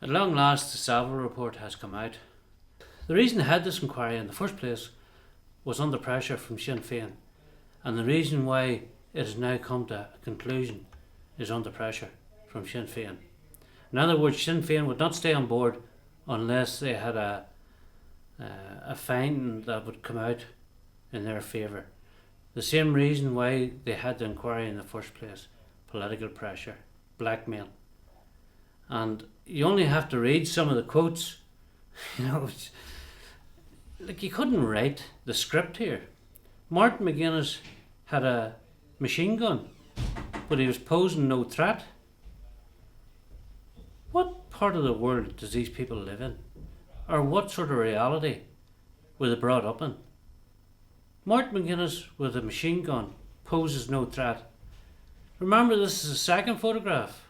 At long last, the Savile report has come out. The reason they had this inquiry in the first place was under pressure from Sinn Féin, and the reason why it has now come to a conclusion is under pressure from Sinn Féin. In other words, Sinn Féin would not stay on board unless they had a finding that would come out in their favour. The same reason why they had the inquiry in the first place: political pressure, blackmail. And you only have to read some of the quotes. Like, you couldn't write the script here. Martin McGuinness had a machine gun, but he was posing no threat. What part of the world does these people live in? Or what sort of reality were they brought up in? Martin McGuinness with a machine gun poses no threat. Remember, this is a second photograph.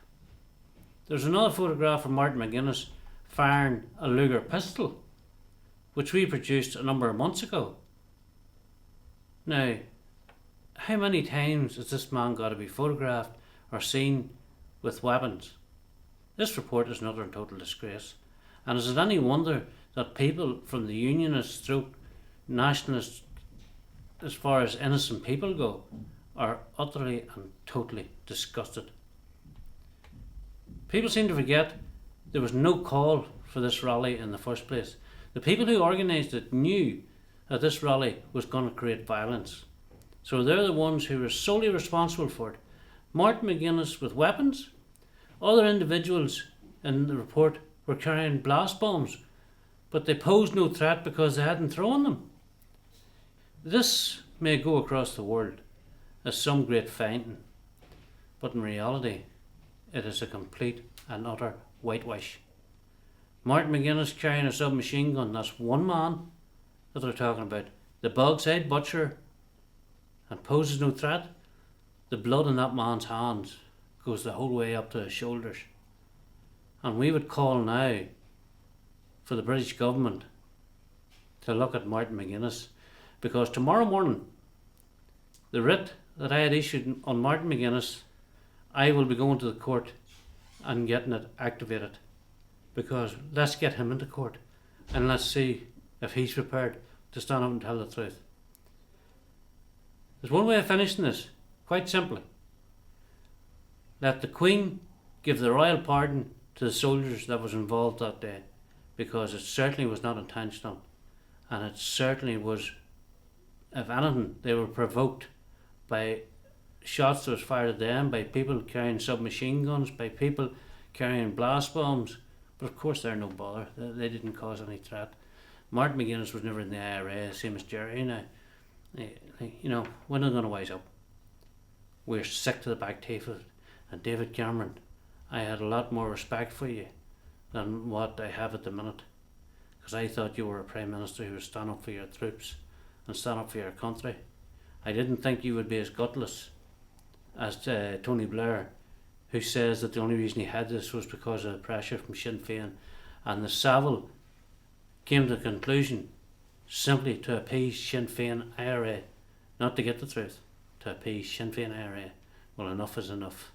There's another photograph of Martin McGuinness firing a Luger pistol, which we produced a number of months ago. Now, how many times has this man got to be photographed or seen with weapons? This report is another total disgrace. And is it any wonder that people from the unionist stroke nationalist, as far as innocent people go, are utterly and totally disgusted? People seem to forget there was no call for this rally in the first place. The people who organised it knew that this rally was going to create violence. So they're the ones who were solely responsible for it. Martin McGuinness with weapons. Other individuals in the report were carrying blast bombs, but they posed no threat because they hadn't thrown them. This may go across the world as some great finding, but in reality it is a complete and utter whitewash. Martin McGuinness carrying a submachine gun, that's one man that they're talking about. The Bogside butcher, and poses no threat. The blood in that man's hands goes the whole way up to his shoulders. And we would call now for the British government to look at Martin McGuinness, because tomorrow morning the writ that I had issued on Martin McGuinness, I will be going to the court and getting it activated, because let's get him into court and let's see if he's prepared to stand up and tell the truth. There's one way of finishing this, quite simply. Let the Queen give the royal pardon to the soldiers that was involved that day, because it certainly was not intentional, and it certainly was, if anything, they were provoked by shots that was fired at them, by people carrying submachine guns, by people carrying blast bombs. But of course they're no bother. They didn't cause any threat. Martin McGuinness was never in the IRA, same as Jerry now. When are they going to wise up? We're sick to the back teeth of it. And David Cameron, I had a lot more respect for you than what I have at the minute, because I thought you were a Prime Minister who would stand up for your troops and stand up for your country. I didn't think you would be as gutless as Tony Blair, who says that the only reason he had this was because of the pressure from Sinn Féin, and the Savile came to the conclusion simply to appease Sinn Féin IRA, not to get the truth, to appease Sinn Féin IRA. Well, enough is enough.